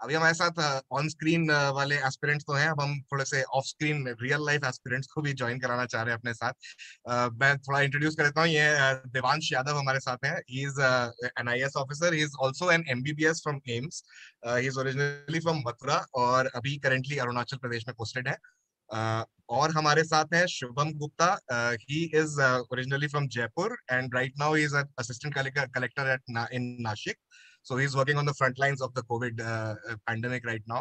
अभी हमारे साथ ऑन स्क्रीन वाले एस्पिरेंट्स तो हैं, अब हम थोड़े से of screen real life aspirants को भी ज्वाइन कराना चाह रहे हैं अपने साथ। मैं थोड़ा इंट्रोड्यूस कर देता हूँ, ये देवांश यादव हमारे साथ हैं। He is an IAS officer, he is also an MBBS from AIIMS. He is originally from Mathura और अभी करेंटली अरुणाचल प्रदेश में पोस्टेड है। और हमारे साथ है Shubham Gupta. He is originally from Jaipur and right now he is assistant collector at in Nashik. So he's working on the front lines of the COVID pandemic right now.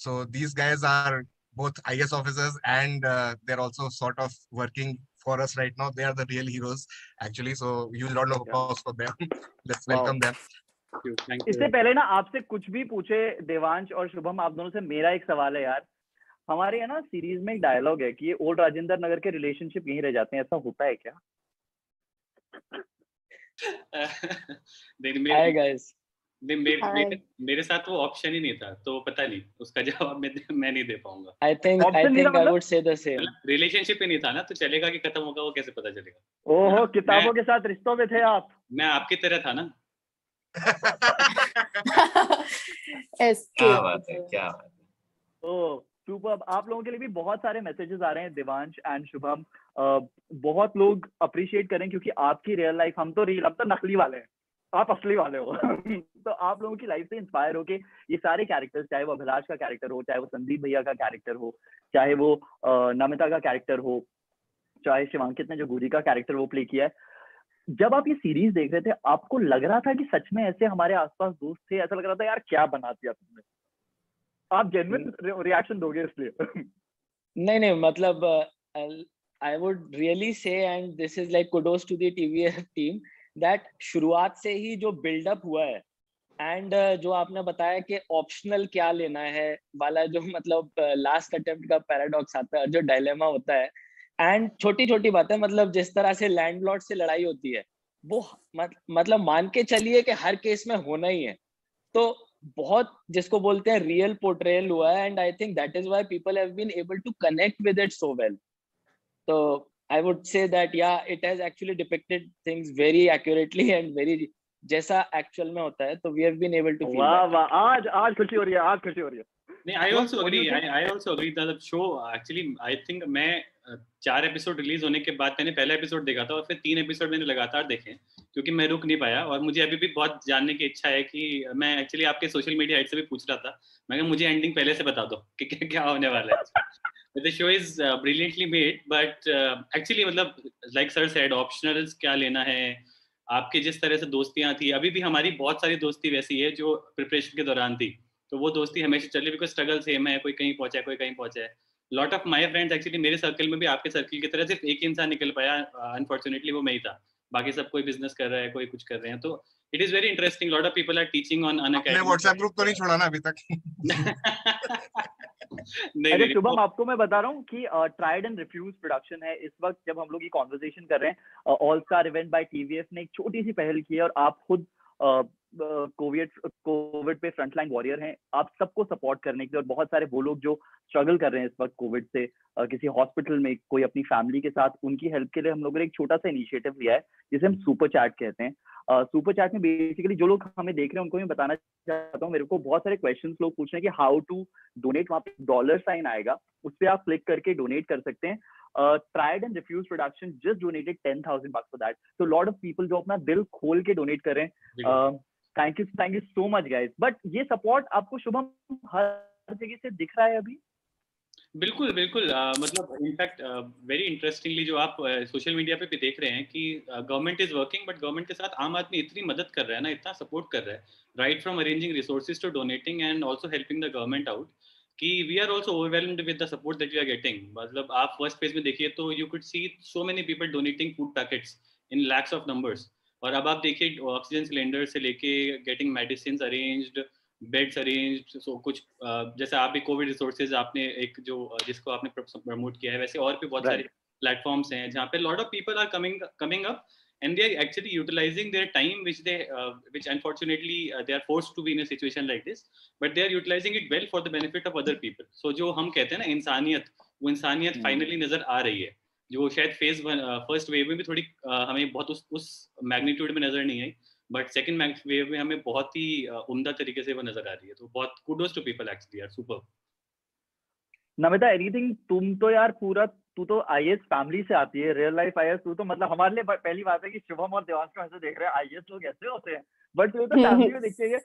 So these guys are both IS officers and they're also sort of working for us right now. They are the real heroes actually. So huge round of applause for them. Let's welcome them. Thank you. इससे पहले ना आपसे कुछ भी पूछे देवांश और शुभम, आप दोनों से मेरा एक सवाल है यार। हमारे है ना सीरीज में एक डायलॉग है कि ये ओल्ड राजेंद्र नगर के रिलेशनशिप यहीं रह जाते हैं, ऐसा होता है क्या? Hi guys. मेरे साथ वो ऑप्शन ही नहीं था, तो पता नहीं, उसका जवाब मैं नहीं दे पाऊंगा। I think I would say the same. Relationship ही नहीं था ना, तो चलेगा कि खत्म होगा वो कैसे पता चलेगा? ओहो, किताबों के साथ रिश्तों में थे आप। मैं आपकी तरह था ना। क्या बात है। ओह सुपर। आप लोगों के लिए भी बहुत सारे मैसेजेस आ रहे हैं देवांश एंड शुभम। बहुत लोग अप्रिशिएट करें क्योंकि आपकी रियल लाइफ, हम तो नकली वाले हैं, आप असली वाले हो। तो आप लोगों की लाइफ से इंस्पायर होके ये सारे कैरेक्टर्स, चाहे वो अभिलाष का कैरेक्टर हो, चाहे वो संदीप भैया का कैरेक्टर हो, चाहे वो नमिता का कैरेक्टर हो, चाहे शिवांकित ने जो गुरी का कैरेक्टर वो प्ले किया है, जब आप ये सीरीज देख रहे थे आपको लग रहा था कि सच में ऐसे हमारे आसपास दोस्त थे? ऐसा लग रहा था यार क्या बना दिया तुमने? आप जेन्युइन रिएक्शन दोगे इसलिए? नहीं मतलब I would really say, and this is like kudos to the TVF team, that शुरुआत से ही जो बिल्डअप हुआ है एंड जो आपने बताया कि ऑप्शनल क्या लेना है वाला, जो मतलब लास्ट अटेम्प्ट का पैराडॉक्स आता है, जो डायलेमा होता है, एंड छोटी छोटी बातें, मतलब जिस तरह से लैंडलॉर्ड से लड़ाई होती है वो मतलब मान के चलिए कि हर केस में होना ही है। तो बहुत जिसको बोलते हैं रियल पोर्ट्रेयल हुआ है, and I think that is why people have been able to connect with it so well. तो I would say that yeah, it has actually depicted things very accurately and very जैसा actual में होता है, तो we have been able to feel वाह वाह, आज खुशी हो रही है, आज खुशी हो रही है। नहीं, I also agree that the show actually, I think मैं 4 एपिसोड रिलीज होने के बाद मैंने पहला एपिसोड देखा था और फिर 3 एपिसोड मैंने लगातार देखे क्योंकि मैं रुक नहीं पाया। और मुझे अभी भी बहुत जानने की इच्छा है कि मैं एक्चुअली आपके सोशल मीडिया हाइट से भी पूछ रहा था, मैं कहा मुझे एंडिंग पहले से बता दो कि क्या होने वाला है। The show is brilliantly made, but actually मतलब like sir said, optionals क्या लेना है, आपकी जिस तरह से दोस्तियां थी, अभी भी हमारी बहुत सारी दोस्ती वैसी है जो प्रिपरेशन के दौरान थी, तो वो दोस्ती हमेशा चल रही, बिकॉज स्ट्रगल सेम है, कोई कहीं पहुंचा है, कोई कहीं पहुंचा है। Lot of my friends actually मेरे सर्कल में भी आपके सर्कल की तरह सिर्फ एक ही इंसान निकल पाया, अनफॉर्चुनेटली वो मैं ही था, बाकी सब कोई बिजनेस कर रहा है, कोई कुछ कर रहे हैं। तो it is very interesting, lot of people are teaching on Unacademy. WhatsApp group तो नहीं छोड़ा ना अभी तक? नहीं शुभम, आपको मैं बता रहा हूँ कि ट्राइड एंड रिफ्यूज प्रोडक्शन है इस वक्त, जब हम लोग ये कॉन्वर्सेशन कर रहे हैं, all star event bye TVF ने एक छोटी सी पहल की है और आप खुद कोविड पे फ्रंटलाइन वॉरियर हैं, आप सबको सपोर्ट करने के लिए, और बहुत सारे वो लोग जो स्ट्रगल कर रहे हैं इस वक्त कोविड से, किसी हॉस्पिटल में, कोई अपनी फैमिली के साथ, उनकी हेल्प के लिए हम लोगों ने एक छोटा सा इनिशिएटिव लिया है जिसे हम सुपर चैट कहते हैं। सुपर चैट में बेसिकली जो लोग हमें देख रहे हैं उनको मैं बताना चाहता हूँ, मेरे को बहुत सारे क्वेश्चंस लोग पूछ रहे हैं कि हाउ टू डोनेट, वहाँ पे $साइन आएगा, उस पर आप क्लिक करके डोनेट कर सकते हैं। Tried and refuse production just donated $10,000 for that, तो लॉट ऑफ पीपल जो अपना दिल खोल के डोनेट कर रहे हैं, thank you so much guys. But ये सपोर्ट आपको शुभम हर जगह से दिख रहा है अभी? बिल्कुल मतलब इनफैक्ट वेरी इंटरेस्टिंगली जो आप सोशल मीडिया पे भी देख रहे हैं कि government is working, but government के साथ आम आदमी इतनी मदद कर रहा है ना, इतना सपोर्ट कर रहा है, right from arranging resources to donating and also helping the government out, कि we are also overwhelmed with the support that we are getting. मतलब आप फर्स्ट पेज में देखिए तो you could see so many people donating food packets in lakhs of numbers, और अब आप देखिए ऑक्सीजन सिलेंडर से लेके getting medicine arranged, beds arranged, so कुछ जैसे आप भी कोविड रिसोर्सेज आपने एक जो जिसको आपने प्रमोट किया है, वैसे और भी बहुत सारे प्लेटफॉर्म्स हैं जहाँ पे lot of people are coming up and they are actually utilizing their time which unfortunately they are forced to be in a situation like this, but they are utilizing it well for the benefit of other people. So जो हम कहते हैं ना इंसानियत, वो इंसानियत finally नजर आ रही है, जो शायद फर्स्ट वेव में भी थोड़ी हमें बहुत उस मैग्नीट्यूड में नजर नहीं आई, बट सेकंड वेव में हमें बहुत ही उम्दा तरीके से वो नजर आ रही है, तो बहुत कुडोस टू पीपल एक्चुअली यार, सुपर। नमिता एनीथिंग, तुम तो यार पूरा, तू तो आईएएस फैमिली से आती है, रियल लाइफ आईएएस, तू तो मतलब हमारे लिए पहली बात है कि शुभम और देवांश को ऐसे देख रहे हैं आईएएस लोग ऐसे होते हैं, बट तू तो फैमिली में देखते है।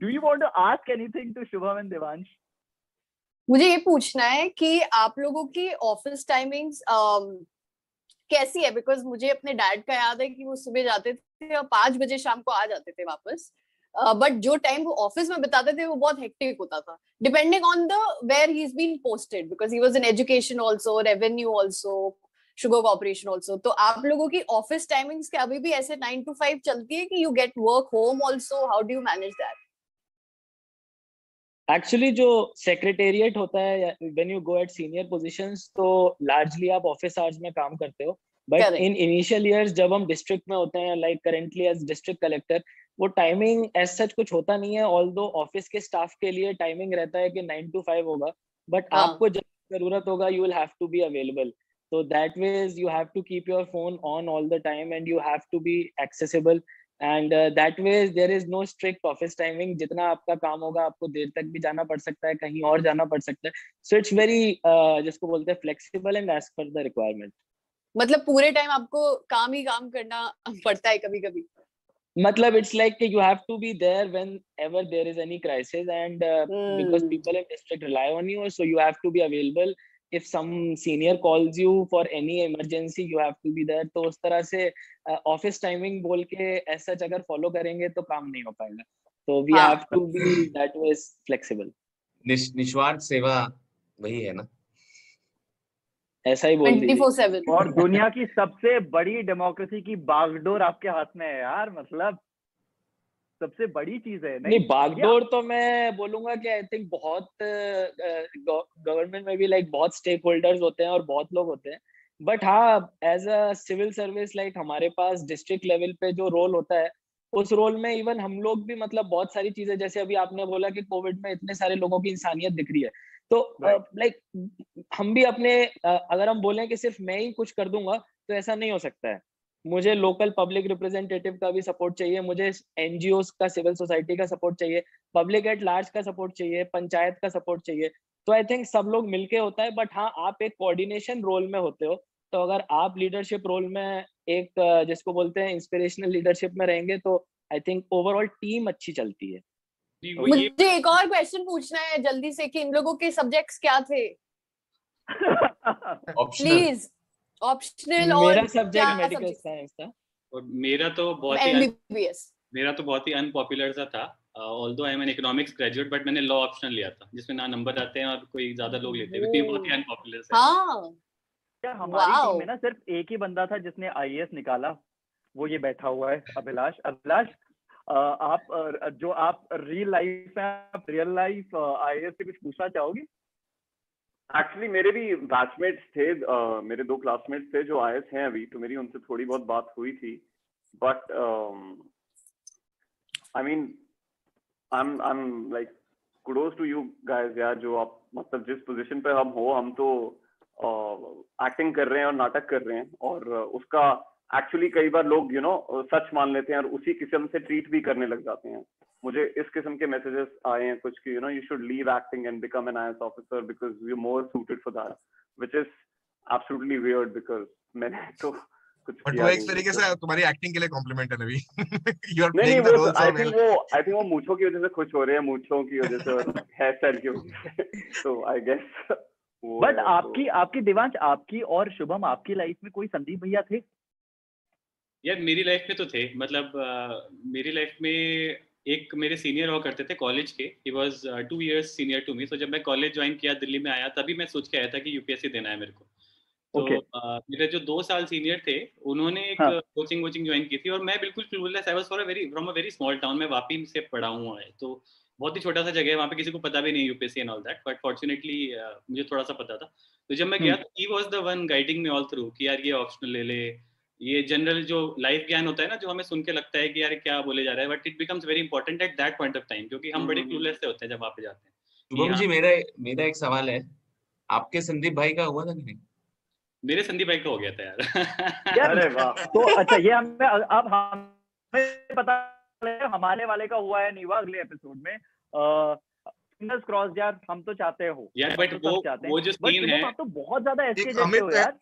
Do you want to ask anything to Shubham and Devansh? मुझे ये पूछना है कि आप लोगों की ऑफिस टाइमिंग्स कैसी है, बिकॉज मुझे अपने डैड का याद है कि वो सुबह जाते थे और 5 बजे शाम को आ जाते थे वापस, बट जो टाइम वो ऑफिस में बिताते थे वो बहुत हेक्टिक होता था, depending on the where he is been posted, because he was in education also, revenue also, sugar corporation also. तो आप लोगों की ऑफिस टाइमिंग्स के अभी भी ऐसे 9 to 5 चलती है कि you get work home also, how do you manage that? Actually जो सेक्रेटेरिएट होता है, when you go at senior positions, तो लार्जली आप ऑफिस आवर्स में काम करते हो, बट इन इनिशियल ईयर्स जब हम डिस्ट्रिक्ट में होते हैं, like currently as district collector, वो टाइमिंग एज सच कुछ होता नहीं है, ऑल्दो ऑफिस के स्टाफ के लिए टाइमिंग रहता है कि 9 to 5 होगा, बट आपको जब जरूरत होगा you will have to be available, so that ways you have to keep your phone on all the time and you have to be accessible, and that ways there is no strict office timing, जितना आपका काम होगा आपको देर तक भी जाना पड़ सकता है, कहीं और जाना पड़ सकता है, so it's very जिसको बोलते हैं flexible and as per the requirement। मतलब पूरे टाइम आपको काम ही काम करना पड़ता है कभी कभी? मतलब it's like you have to be there whenever there is any crisis, and because people in district rely on you, so you have to be available, if some senior calls you for any emergency you have to be there। तो उस तरह से office timing बोल के ऐसा अगर follow करेंगे तो काम नहीं हो पाएगा, तो we have to be that way flexible। निस्वार्थ सेवा वही है ना, ऐसा ही बोल दीजिए। 24/7 और दुनिया की सबसे बड़ी डेमोक्रेसी की बागडोर आपके हाथ में है यार, मतलब सबसे बड़ी चीज है। नहीं बागडोर तो मैं बोलूंगा कि आई थिंक बहुत गवर्नमेंट में भी लाइक बहुत स्टेक होल्डर्स होते हैं और बहुत लोग होते हैं, बट हाँ as a civil service like हमारे पास डिस्ट्रिक्ट लेवल पे जो रोल होता है, उस रोल में इवन हम लोग भी मतलब बहुत सारी चीजें, जैसे अभी आपने बोला कि कोविड में इतने सारे लोगों की इंसानियत दिख रही है, तो लाइक हम भी अपने अगर हम बोलें कि सिर्फ मैं ही कुछ कर दूंगा तो ऐसा नहीं हो सकता है, मुझे लोकल पब्लिक रिप्रेजेंटेटिव का भी सपोर्ट चाहिए, मुझे एनजीओ का, सिविल सोसाइटी का सपोर्ट चाहिए, पब्लिक एट लार्ज का सपोर्ट चाहिए, पंचायत का सपोर्ट चाहिए, तो आई थिंक सब लोग मिलके होता है, बट हाँ आप एक कोऑर्डिनेशन रोल में होते हो, तो अगर आप लीडरशिप रोल में एक जिसको बोलते हैं इंस्पिरेशनल लीडरशिप में रहेंगे तो आई थिंक ओवरऑल टीम अच्छी चलती है। मुझे एक और क्वेश्चन पूछना है जल्दी से कि इन लोगों के सब्जेक्ट्स क्या थे? Please optional. और मेरा सब्जेक्ट मेडिकल साइंस था और मेरा तो बहुत ही अनपॉपुलर सा था, although I am N economics graduate, but मैंने लॉ ऑप्शनल लिया था जिसमें ना नंबर आते हैं और कोई ज्यादा लोग लेते हैं, क्योंकि बहुत ही अनपॉपुलर है। हाँ क्या हमारी टीम में ना सिर्फ एक ही बंदा था जिसने आईएएस निकाला, वो ये बैठा हुआ है, अभिलाष। आप जो आप रियल लाइफ आईएएस से कुछ पूछना चाहोगे? एक्चुअली मेरे भी बैचमेट्स थे, मेरे 2 क्लासमेट्स थे जो आईएएस हैं अभी, तो मेरी उनसे थोड़ी बहुत बात हुई थी, but I mean I am like kudos to you guys यार, जो आप मतलब जिस पोजीशन पे हम तो एक्टिंग कर रहे हैं और नाटक कर रहे हैं, और उसका एक्चुअली कई बार लोग सच मान लेते हैं और उसी किस्म से ट्रीट भी करने लग जाते हैं। मुझे इस किस्म के मैसेजेस आए हैं कुछ कि you should leave acting and become an IAS officer because you are more suited for that, which is absolutely weird because मैंने तो कुछ बट वो एक तरीके से तुम्हारी एक्टिंग के लिए कॉम्प्लीमेंट है नबी। यू आर नहीं playing the role I think वो मूंछों की वजह से खुश हो रहे हैं, मूंछों की वजह से और हेयर स्टाइल की वजह से, तो आई गेस। बट आपकी देवांश, आपकी और शुभम, आपकी लाइफ में कोई संदीप भैया थे? यार मेरी लाइफ में तो थे, मतलब मेरी लाइफ में एक मेरे सीनियर हुआ करते थे कॉलेज के, he was 2 years senior to me, तो जब मैं कॉलेज ज्वाइन किया दिल्ली में आया तभी मैं सोच के आया था कि यूपीएससी देना है मेरे को, तो मेरे जो 2 साल सीनियर थे उन्होंने एक कोचिंग ज्वाइन की थी, और मैं बिल्कुल clueless, I was from a very small town, मैं वापी से पढ़ा हूँ, तो बहुत ही छोटा सा जगह है, वहाँ पे किसी को पता भी नहीं UPSC and all that, but fortunately मुझे थोड़ा सा पता था, तो जब मैं गया तो he was the one guiding me all through कि यार ये ऑप्शनल ले ले, ये जनरल जो लाइफ ज्ञान होता है ना, जो हमें सुन के लगता है कि यार क्या बोले जा रहा है, but it becomes very important at that point of time, क्योंकि हम बड़े क्लूलेस से होते हैं जब वहाँ पे जाते हैं। शुभम जी, मेरा एक सवाल है, आपके संदीप भाई का हुआ था कि नहीं? मेरे संदीप भाई का हो गया था यार। अरे वाह। तो अच्छा, ये हमें अब हमें पता हमारे वाले का हुआ है नहीं हुआ अगले एपिसोड में। फिंगर्स क्रॉस्ड यार, हम तो चाहते हो यार, बट वो जो सीन है, आप तो बहुत ज्यादा ऐसे एक जैसे हो यार।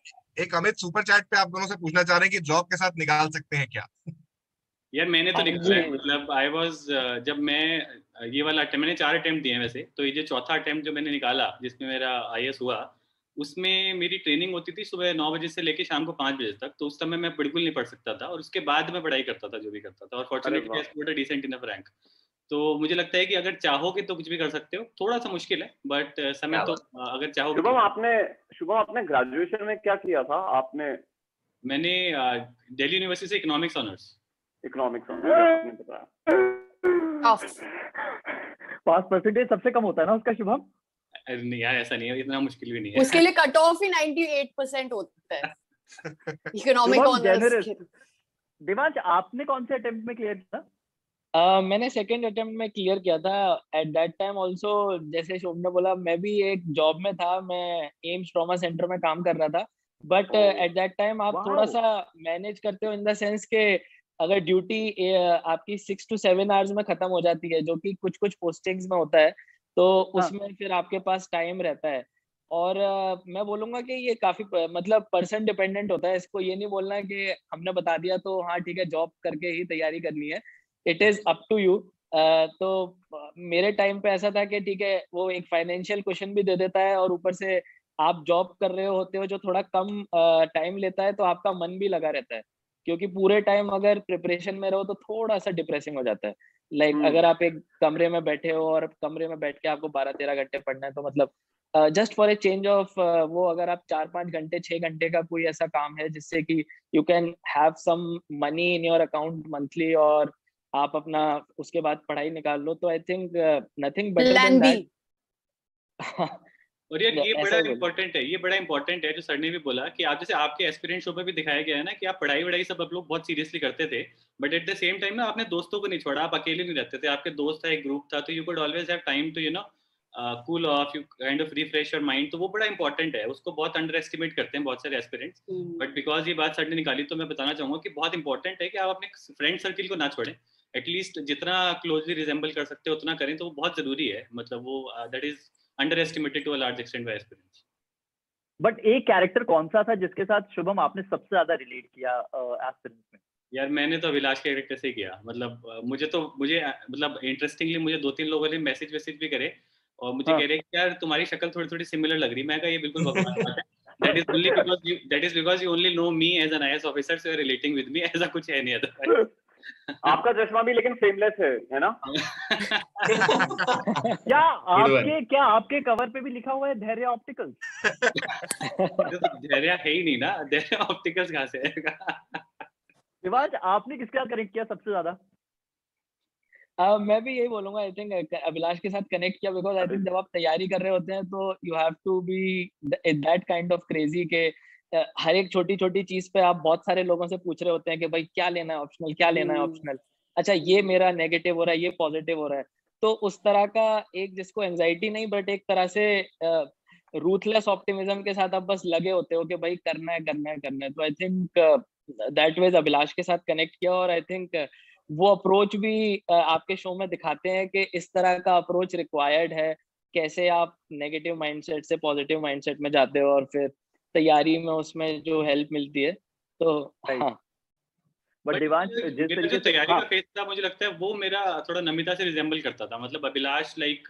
अमित सुपर चैट पे आप दोनों से पूछना चाह रहे हैं कि जॉब के साथ निकाल सकते हैं क्या? यार मैंने तो निकाला है, मतलब आई वाज, जब मैं ये वाला अटेम्प्ट, मैंने 4 अटेम्प्ट दिए हैं वैसे, तो ये जो चौथा अटेम्प्ट जो मैंने निकाला जिसमें मेरा IAS हुआ, उसमें मेरी ट्रेनिंग होती थी सुबह 9 बजे से लेके शाम को 5 बजे तक, तो उस समय मैं बिल्कुल नहीं पढ़ सकता था, और उसके बाद मैं पढ़ाई करता था जो भी करता था, और fortunately I scored a decent enough rank. तो मुझे लगता है कि अगर चाहोगे तो कुछ भी कर सकते हो, थोड़ा सा मुश्किल है बट समय तो अगर चाहोगे। शुभम आपने ग्रेजुएशन में क्या किया था आपने? मैंने दिल्ली यूनिवर्सिटी से इकोनॉमिक्स ऑनर्स आपने बताया। पास परसेंटेज सबसे कम होता है ना उसका शुभम? नहीं यार, ऐसा नहीं है, इतना मुश्किल भी नहीं है। उसके लिए कट ऑफ ही 98% होता है इकोनॉमिक ऑनर्स के। देवांश, आपने कौन से अटेम्प्ट में क्लियर किया? मैंने सेकंड अटेम्प्ट में क्लियर किया था। एट दैट टाइम ऑल्सो, जैसे शोभ ने बोला, मैं भी एक जॉब में था, मैं एम्स ट्रॉमा सेंटर में काम कर रहा था। बट एट दैट टाइम आप थोड़ा सा मैनेज करते हो इन द सेंस के अगर ड्यूटी आपकी 6 to 7 आवर्स में खत्म हो जाती है, जो कि कुछ कुछ पोस्टिंग्स में होता है, तो उसमें फिर आपके पास टाइम रहता है। और मैं बोलूंगा कि ये काफी मतलब पर्सन डिपेंडेंट होता है। इसको ये नहीं बोलना कि हमने बता दिया तो हाँ ठीक है जॉब करके ही तैयारी करनी है। It is up to you. तो मेरे टाइम पे ऐसा था कि ठीक है, वो एक फाइनेंशियल क्वेश्चन भी दे देता है, और ऊपर से आप जॉब कर रहे होते हो जो थोड़ा कम टाइम लेता है, तो आपका मन भी लगा रहता है, क्योंकि पूरे टाइम अगर प्रिपरेशन में रहो तो थोड़ा सा डिप्रेसिंग हो जाता है। लाइक अगर आप एक कमरे में बैठे हो और कमरे में बैठ के आपको 12-13 घंटे पढ़ना है, तो मतलब just for a change of वो अगर आप 4-5 घंटे 6 घंटे का कोई ऐसा काम है जिससे कि you can have some money in your account monthly, और आप अपना उसके बाद पढ़ाई निकाल लो, तो I think nothing better than that. और यार ये बड़ा इंपॉर्टेंट है, ये बड़ा इंपॉर्टेंट है जो सर ने भी बोला कि आप जैसे आपके एस्पिरेंट शो पे भी दिखाया गया है ना कि आप पढ़ाई वढ़ाई सब आप लोग बहुत सीरियसली करते थे, but at the same time ना आपने दोस्तों को नहीं छोड़ा, आप अकेले नहीं रहते थे, आपके दोस्त था, एक ग्रुप था, तो you could always have time to you know cool off, you kind of refresh your mind. तो वो बड़ा इंपॉर्टेंट है, उसको बहुत अंडर एस्टिमेट करते हैं बहुत सारे एस्पिरेंट्स, बट बिकॉज ये बात सर ने निकाली तो मैं बताना चाहूंगा कि बहुत इंपॉर्टेंट है कि आप अपने फ्रेंड सर्किल को ना छोड़ें, एटलीस्ट जितना क्लोजली रिजेंबल कर सकते हो उतना करें, तो वो बहुत जरूरी है। मतलब वो that is underestimated to a large extent by aspirants. But एक कैरेक्टर कौन सा था जिसके साथ शुभम आपने सबसे ज्यादा रिलेट किया एस्पिरेंट्स में? यार मैंने तो अभिलाष के कैरेक्टर से ही किया। मतलब मुझे मतलब इंटरेस्टिंगली मुझे 2-3 लोगों ने मैसेज भी करे और मुझे कह रहे कि यार तुम्हारी शक्ल थोड़ी सिमिलर लग रही है। मैं कहा ये बिल्कुल बकवास बात है। That is because you only know me as an IAS officer, so you're relating with me. ऐसा कुछ है नहीं अदरवाइज। आपका चश्मा भी लेकिन फ्रेमलेस है ना? क्या आपके कवर पे भी लिखा हुआ है धैर्य ऑप्टिकल्स? धैर्य है ही नहीं ना, धैर्य ऑप्टिकल्स कहाँ से आएगा? शिवाज, आपने किसके साथ कनेक्ट किया सबसे ज्यादा? मैं भी यही बोलूंगा, आई थिंक अभिलाष के साथ कनेक्ट किया, बिकॉज आई थिंक जब आप तैयारी कर रहे होते हैं तो you have to be that kind of crazy के हर एक छोटी छोटी चीज पे आप बहुत सारे लोगों से पूछ रहे होते हैं कि भाई क्या लेना है ऑप्शनल, क्या लेना है ऑप्शनल, अच्छा ये मेरा नेगेटिव हो रहा है, ये पॉजिटिव हो रहा है। तो उस तरह का एक, जिसको एंजाइटी नहीं बट एक तरह से रूथलेस ऑप्टिमिज्म के साथ आप बस लगे होते हो कि भाई करना है करना है करना है। तो आई थिंक दैट वेज अभिलाष के साथ कनेक्ट किया, और आई थिंक वो अप्रोच भी आपके शो में दिखाते हैं कि इस तरह का अप्रोच रिक्वायर्ड है, कैसे आप नेगेटिव माइंडसेट से पॉजिटिव माइंडसेट में जाते हो और फिर तैयारी में उसमें जो हेल्प मिलती है। तो हाँ, बट देवांश जिस तरीके से तैयारी का फेज था, मुझे लगता है वो मेरा थोड़ा नमिता से रिजेंबल करता था। मतलब Abhilash like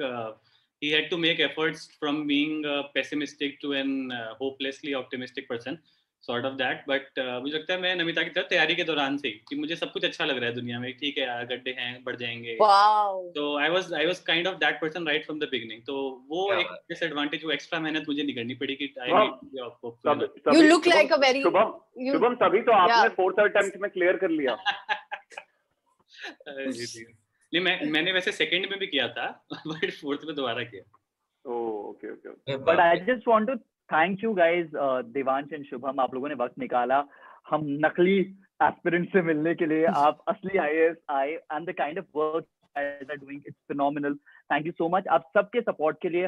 he had to make efforts from being pessimistic to an hopelessly optimistic person, sort of that. But मुझे लगता है मैं नमिता की तरह तैयारी के दौरान से कि मुझे सब कुछ अच्छा लग रहा है दुनिया में, ठीक है यार गड्ढे हैं बढ़ जाएंगे। तो I was kind of that person right from the beginning. तो वो एक disadvantage, वो एक्स्ट्रा मेहनत मुझे नहीं करनी पड़ी कि you look like a very Shubham तभी तो आपने 4th अटेम्प्ट में क्लियर कर लिया। नहीं, मैंने वैसे सेकंड में भी किया था बट 4th में दोबारा किया। Okay. But I just want to thank you guys, Devansh and Shubham, आप लोगों ने वक्त निकाला हम नकली एस्पिरेंट से मिलने के लिए। आप असली IAS and the kind of work you guys are doing, it's phenomenal. Thank you so much. आप सबके सपोर्ट के लिए